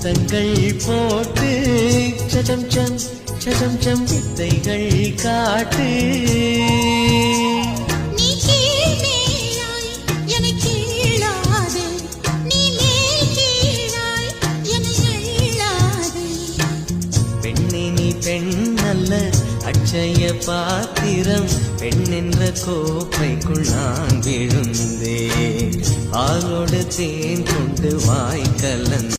முத்தங்கள் போட்டு சடம் some சடம் some வித்தைகள் காட்டு. பெண்ணே நீ பெண் அல்ல அட்சய பாத்திரம், பெண் என்ற கோப்பைக்குள் நான் விழுந்தேன், ஆளோடு தேன் கொண்டு வாய்க்கலன்.